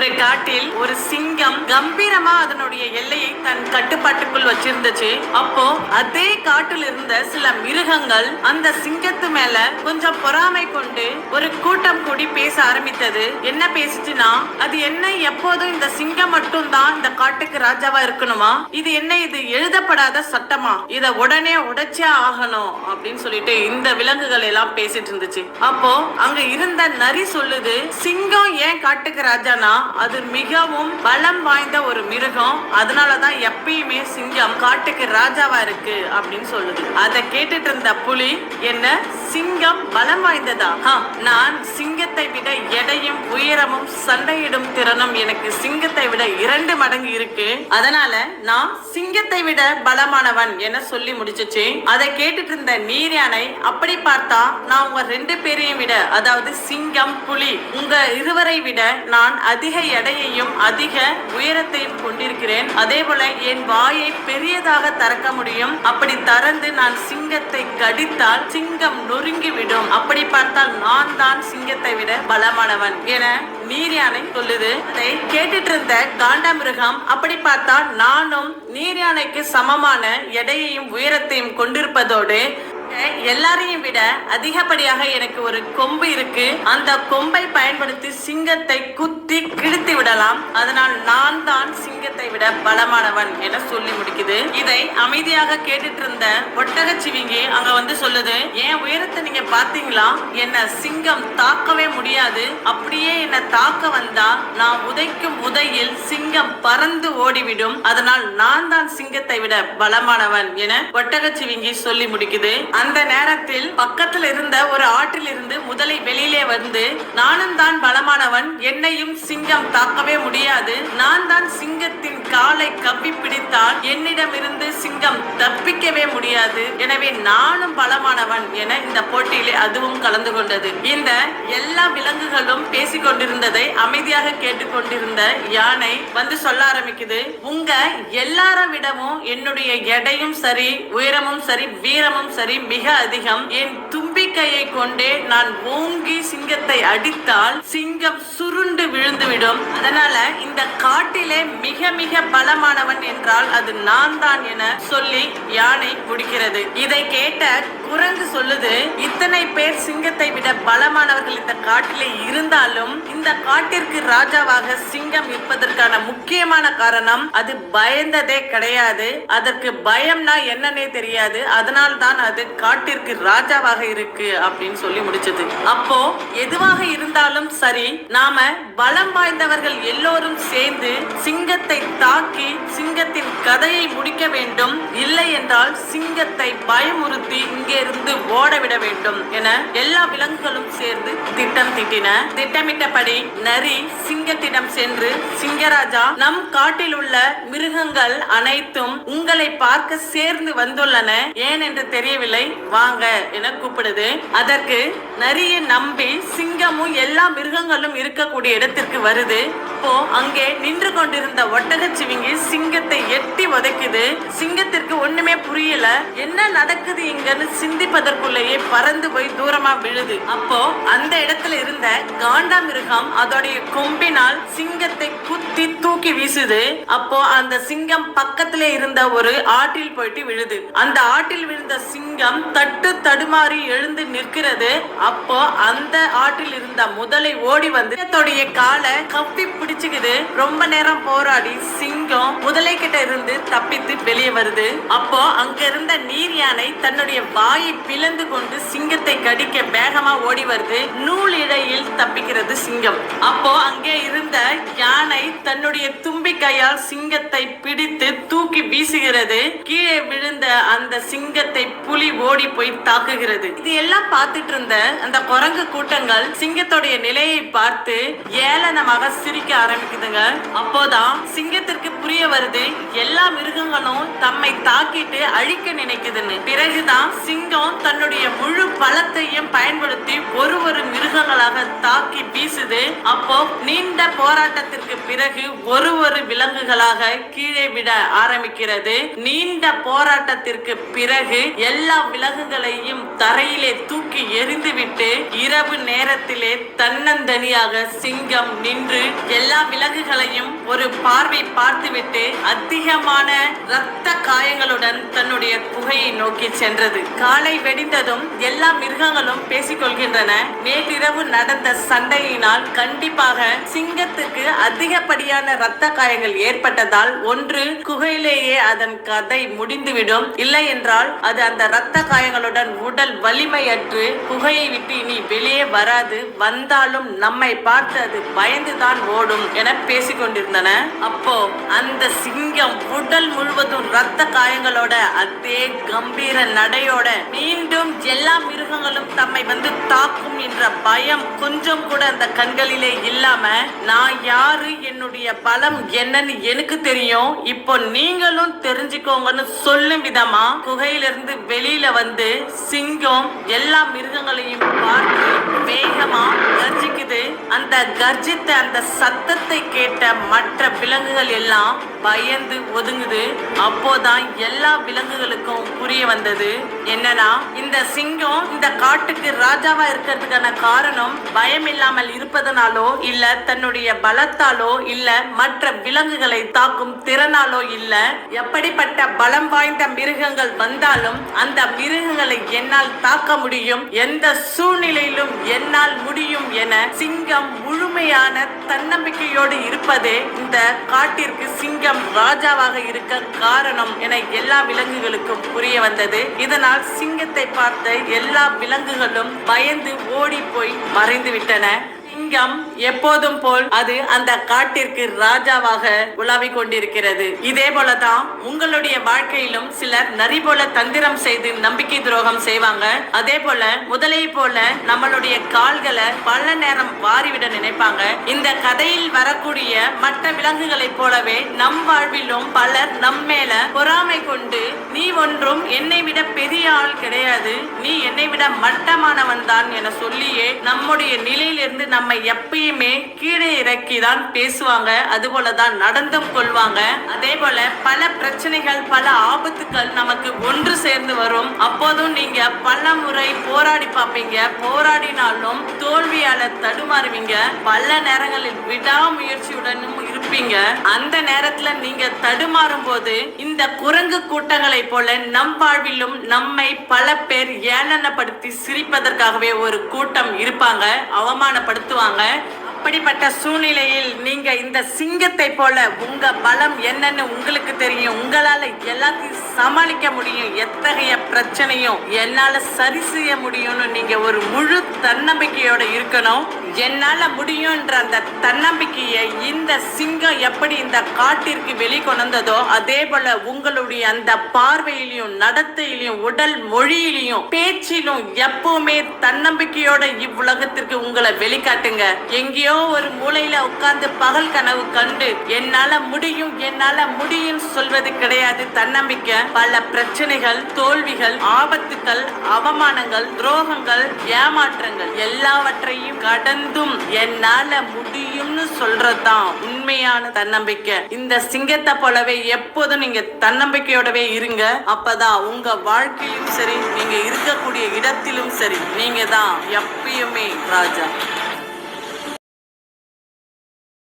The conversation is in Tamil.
ஒரு காட்டில் ஒரு சிங்கம் கம்பீரமா அதனுடைய எல்லையை தன் கட்டுப்பாட்டுக்குள் வச்சிருந்துச்சு. அப்போ அதே காட்டில் இருந்த சில மிருகங்கள் அந்த சிங்கத்து மேல கொஞ்சம் பொறாமை கொண்டு ஒரு கூட்டம் கூடி பேச ஆரம்பித்தது. என்ன பேசிச்சுன்னா, அது என்ன எப்போதும் இந்த சிங்கம் மட்டும் தான் இந்த காட்டுக்கு ராஜாவா இருக்கணுமா? இது என்ன, இது எழுதப்படாத சட்டமா? இத உடனே உடைச்சே ஆகணும் அப்படின்னு சொல்லிட்டு இந்த விலங்குகள் எல்லாம் பேசிட்டு இருந்துச்சு. அப்போ அங்க இருந்த நரி சொல்லுது, சிங்கம் ஏன் காட்டுக்கு ராஜானா, அது மிகவும் பலம் வாய்ந்த ஒரு மிருகம், அதனாலதான் எப்பயுமே சிங்கம் காட்டுக்கு ராஜாவா இருக்கு அப்படின்னு சொல்லுது. அதை கேட்டுட்டு இருந்த புலி, என்ன சிங்கம் பலம் வாய்ந்ததா? நான் சிங்கத்தை விட எடையும் உயரமும் சண்டையிடும் திறனும் எனக்கு சிங்கத்தை விட 2 மடங்கு இருக்கு, அதனால நான் சிங்கத்தை விட பலமானவன் என சொல்லி முடிச்சுச்சு. அதை கேட்டுட்டு இருந்த நீர் யானை, அப்படி பார்த்தா நான் உங்க 2 பேரையும் விட, அதாவது சிங்கம் புலி, உங்க இருவரை விட நான் அதிக எடையையும் அதிக உயரத்தையும் கொண்டிருக்கிறேன். அதே போல என் வாயை பெரியதாக திறக்க முடியும். அப்படி திறந்து நான் சிங்கத்தை கடித்தால் சிங்கம் நொறுங்கிவிடும். அப்படி பார்த்தால் நான் தான் சிங்கத்தை விட பலமானவன் என நீர் யானை சொல்லுது. அதை கேட்டுட்டு இருந்த காண்டாமிருகம், அப்படி பார்த்தா நானும் நீர் யானைக்கு சமமான எடையையும் உயரத்தையும் கொண்டிருப்பதோடு எல்லாரையும் விட அதிகப்படியாக எனக்கு ஒரு கொம்பு இருக்கு. அந்த கொம்பை பயன்படுத்தி சிங்கத்தை குத்தி கிழித்து விடலாம். அதனால் நான் தான் சிங்கத்தை விட பலமானவன் என சொல்லி முடிக்குது. இதை அமைதியாக கேட்டுட்டு இருந்த ஒட்டகச்சிவிங்கி அங்க வந்து சொல்லுது, என் உயரத்தை நீங்க பாத்தீங்களா? என்ன சிங்கம் தாக்கவே முடியாது. அப்படியே என்ன தாக்க வந்தா நான் உதைக்கும் உதையில் சிங்கம் பறந்து ஓடிவிடும். அதனால் நான் தான் சிங்கத்தை விட பலமானவன் என ஒட்டகச்சிவிங்கி சொல்லி முடிக்குது. அந்த நேரத்தில் பக்கத்தில் இருந்த ஒரு ஆற்றில் இருந்து முதலை வெளியிலே வந்து, நானும் தான் பலமானவன், என்னையும் சிங்கம் தாக்கவே முடியாது. நான் தான் சிங்கத்தின் காலை கப்பி பிடித்தால் என்னிடம் இருந்து சிங்கம் தப்பிக்கவே முடியாது. எனவே நானும் பலமானவன் என இந்த போட்டியிலே அதுவும் கலந்து கொண்டது. இந்த எல்லா விலங்குகளும் பேசிக் கொண்டிருந்ததை அமைதியாக கேட்டுக்கொண்டிருந்த யானை வந்து சொல்ல ஆரம்பிக்குது, உங்க எல்லார விடவும் என்னுடைய எடையும் சரி, உயரமும் சரி, வீரமும் சரி மிக அதிகம். என் தும்பிக்கையை கொண்டே நான் ஓங்கி சிங்கத்தை அடித்தால் சிங்கம் சுருண்டு விழுந்துவிடும். அதனால இந்த காட்டிலே மிக மிக பலமானவன் என்றால் அது நான் தான் என சொல்லி யானை முடிக்கிறது. இதை கேட்ட குரங்கு சொல்லுது, இத்தனை பேர் சிங்கத்தை விட பலமானவர்கள் இந்த காட்டிலே இருந்தாலும் இந்த காட்டிற்கு ராஜாவாக சிங்கம் இருப்பதற்கான முக்கியமான காரணம் அது பயந்ததே கிடையாது. அதற்கு பயம்னா என்னன்னே தெரியாது. அதனால் தான் அது காட்டிற்கு ராஜாவாக இருக்கு அப்படின்னு சொல்லி முடிச்சது. அப்போ எதுவாக இருந்தாலும் சரி, நாம பலம் வாய்ந்தவர்கள் எல்லோரும் சேர்ந்து சிங்கத்தை தாக்கி சிங்கத்தின் கதையை முடிக்க வேண்டும். இல்லை என்றால் சிங்கத்தை பயமுறுத்தி இங்கே இருந்து ஓடவிட வேண்டும் என எல்லா விலங்குகளும் சேர்ந்து திட்டம் தீட்டின. திட்டமிட்டபடி நரி சிங்கத்திடம் சென்று, சிங்கராஜா, நம் காட்டில் உள்ள மிருகங்கள் அனைத்தும் உங்களை பார்க்க சேர்ந்து வந்துள்ளன, ஏன் என்று தெரியவில்லை, வாங்க என கூப்பிடுது. அதற்கு நரியை நம்பி சிங்கமும் எல்லா மிருகங்களும் இருக்கக்கூடிய இடத்திற்கு வருது. அப்போ அங்கே நின்று கொண்டிருந்த ஒட்டகச்சிவிங்கி சிங்கத்தை எட்டி உதைக்குது. சிங்கத்திற்கு ஒண்ணுமே புரியல, என்ன நடக்குது இங்கன்னு சிந்திப்பதற்குள்ளேயே பறந்து போய் தூரமா விழுது. அப்போ அந்த இடத்துல இருந்த காண்டாமிருகம் அதோடைய கொம்பினால் சிங்கத்தை குத்தி தூக்கி வீசுது. அப்போ அந்த சிங்கம் பக்கத்திலே இருந்த ஒரு ஆற்றில் போயிட்டு விழுது. அந்த ஆற்றில் விழுந்த சிங்கம் தட்டு தடுமாறி எழுந்து நிற்கிறது. அப்போ அந்த ஆற்றில் இருந்த முதலை ஓடி வந்து தன்னுடைய காலை கப்பி பிடிச்சுக்குது. ரொம்ப நேரம் போராடி சிங்கம் முதலை கிட்ட இருந்து தப்பித்து வெளியே வருது. அப்போ அங்க இருந்த நீர் யானை தன்னுடைய வாயை பிளந்து கொண்டு சிங்கத்தை கடிக்க வேகமா ஓடி வருது. நூல் இழையில் தப்பிக்கிறது சிங்கம். அப்போ அங்கே இருந்த யானை தன்னுடைய தும்பிக்கையால் சிங்கத்தை பிடித்து தூக்கி வீசுகிறது. கீழே விழுந்த அந்த சிங்கத்தை புலி ஓடி போய் தாக்குகிறது. இது எல்லாம் பார்த்துட்டு இருந்த அந்த குரங்கு கூட்டங்கள் சிங்கத்தோடைய நிலையை பார்த்து ஏளனமாக சிரிக்க ஆரம்பிக்குதுங்க. அப்போதான் சிங்கத்திற்கு புரிய வருது, எல்லா மிருகங்களும் தம்மை தாக்கிட்டு அழிக்க நினைக்குதுன்னு. பிறகுதான் சிங்கம் தன்னுடைய முழு பலத்தையும் பயன்படுத்தி ஒரு மிருகங்களாக தாக்கி வீசுது. அப்போ நீண்ட போராட்டத்திற்கு பிறகு ஒரு விலங்குகளாக கீழே விட ஆரம்பிக்கிறது. நீண்ட போராட்டத்திற்கு பிறகு எல்லா விலங்குகளையும் தரையிலே தூக்கி எறிந்துவிட்டு இரவு நேரத்திலே தன்னந்தனியாக சிங்கம் நின்று எல்லா எல்லா விலங்குகளையும் ஒரு பார்வை பார்த்துவிட்டு அதிகமான இரத்த காயங்களுடன் தன்னுடைய குகையை நோக்கி சென்றது. காலை வெடிந்ததும் எல்லா மிருகங்களும் பேசிக்கொள்கின்றன. நேற்றிரவு நடந்த சண்டையினால் கண்டிப்பாக சிங்கத்துக்கு அதிகப்படியான இரத்த காயங்கள் ஏற்பட்டதால் ஒன்று குகையிலேயே அதன் கதை முடிந்துவிடும், இல்லை என்றால் அது அந்த இரத்த காயங்களுடன் உடல் வலிமையற்று குகையை விட்டு இனி வெளியே வராது, வந்தாலும் நம்மை பார்த்து அது பயந்துதான் ஓடும் என பேசிக்கொண்டிருந்தன. அப்போ அந்த சிங்கம் உடல் முழுவதும் இரத்த காயங்களோட அதே கம்பீர நடையோட மீண்டும் எல்லா மிருகங்களும் தம்மை வந்து தாக்கும் என்ற பயம் கொஞ்சம் கூட அந்த கண்களிலே இல்லாம, நான் யாரு, என்னுடைய பலம் என்னன்னு எனக்கு தெரியும், இப்போ நீங்களும் தெரிஞ்சுக்கோங்கன்னு சொல்லும் விதமா குகையிலிருந்து வெளியில வந்து சிங்கம் எல்லா மிருகங்களையும் பார்த்து வேகமா கர்ஜிக்குது. அந்த கர்ஜித்த அந்த சத்தத்தை கேட்ட மற்ற விலங்குகள் எல்லாம் பயந்து ஒதுங்குது. அப்போதான் எல்லா விலங்குகளுக்கும் புரிய வந்தது என்னன்னா, இந்த சிங்கம் இந்த காட்டுக்கு ராஜாவா இருக்கிறதுக்கான காரணம் பயம் இல்லாமல் இருப்பதனாலோ இல்ல தன்னுடைய பலத்தாலோ இல்ல மற்ற விலங்குகளை தாக்கும் திறனாலோ இல்ல, எப்படிப்பட்ட பலம் வாய்ந்த மிருகங்கள் வந்தாலும் அந்த மிருகங்களை என்னால் தாக்க முடியும், எந்த சூழ்நிலையிலும் என்னால் முடியும் என சிங்கம் முழுமையான தன்னம்பிக்கையோடு இருப்பதே இந்த காட்டிற்கு சிங்கம் ராஜாவாக இருக்க காரணம் என எல்லா விலங்குகளுக்கும் புரிய வந்தது. இதனால் சிங்கத்தை பார்த்த எல்லா விலங்குகளும் பயந்து ஓடி போய் மறைந்து விட்டன. சிங்கம் எப்போதும் போல் அது அந்த காட்டிற்கு ராஜாவாக உலாவிக் கொண்டிருக்கிறது. இதே போலதான் உங்களுடைய வாழ்க்கையிலும் சிலர் நரி போல தந்திரம் செய்து நம்பிக்கை துரோகம் செய்வாங்க. அதே போல முதலை போல நம்மளுடைய கால்களை பல நேரம் வாரிவிட நினைப்பாங்க. இந்த கதையில் வரக்கூடிய மற்ற விலங்குகளைப் போலவே நம் வாழ்விலும் பலர் நம் மேல பொறாமை கொண்டு, நீ ஒன்றும் என்னை விட பெரிய ஆள் கிடையாது, நீ என்னை விட மட்டமானவன் தான் என சொல்லியே நம்முடைய நிலையிலிருந்து நம்மை எப்பயுமே கீழே இறக்கிதான் பேசுவாங்க. அதுபோலதான் நடந்தும் கொள்வாங்க. அதே போல பல பிரச்சனைகள் பல ஆபத்துக்கள் நமக்கு ஒன்று சேர்ந்து வரும். அப்போதும் நீங்க பல முறை போராடி பார்ப்பீங்க, போராடினாலும் தோல்வியால தடுமாறுவீங்க. பல நேரங்களில் விடாமுயற்சியுடனும் இருப்பீங்க. அந்த நேரத்துல நீங்க தடுமாறும் போது இந்த குரங்கு கூட்டங்களை போல நம் வாழ்விலும் நம்மை பல பேர் ஏளனப்படுத்தி சிரிப்பதற்காகவே ஒரு கூட்டம் இருப்பாங்க, அவமானப்படுத்துவாங்க. அப்படிப்பட்ட சூழ்நிலையில் நீங்க இந்த சிங்கத்தை போல உங்க பலம் என்னன்னு உங்களுக்கு தெரியும், உங்களால எல்லாத்தையும் சமாளிக்க முடியும், எத்தகைய பிரச்சனையும் என்னால சரி செய்ய முடியும்னு நீங்க ஒரு முழு தன்னம்பிக்கையோட இருக்கணும். என்னால முடியும்ன்ற அந்த தன்னம்பிக்கையை இந்த சிங்கம் எப்படி இந்த காட்டிற்கு வெளிக்கொணர்ந்ததோ அதே போல உங்களுடைய அந்த பார்வையிலையும் நடத்தையிலையும் உடல் மொழியிலையும் பேச்சிலும் எப்பவுமே தன்னம்பிக்கையோட இவ்வுலகத்திற்கு உங்களை வெளிக்காட்டுங்க. எங்கேயோ ஒரு மூலையில உட்கார்ந்து பகல் கனவு கண்டு என்னால முடியும் சொல்வது கிடையாது. தன்னம்பிக்கை பல பிரச்சனைகள், தோல்விகள், ஆபத்துக்கள், அவமானங்கள், துரோகங்கள், ஏமாற்றங்கள் எல்லாவற்றையும் கடந்தும் என்னால முடியும்னு சொல்றதுதான் உண்மையான தன்னம்பிக்கை. இந்த சிங்கத்தை போலவே எப்போதும் நீங்க தன்னம்பிக்கையோடவே இருங்க. அப்பதான் உங்க வாழ்க்கையிலும் சரி, நீங்க இருக்கக்கூடிய இடத்திலும் சரி, நீங்க தான் எப்பயுமே ராஜா.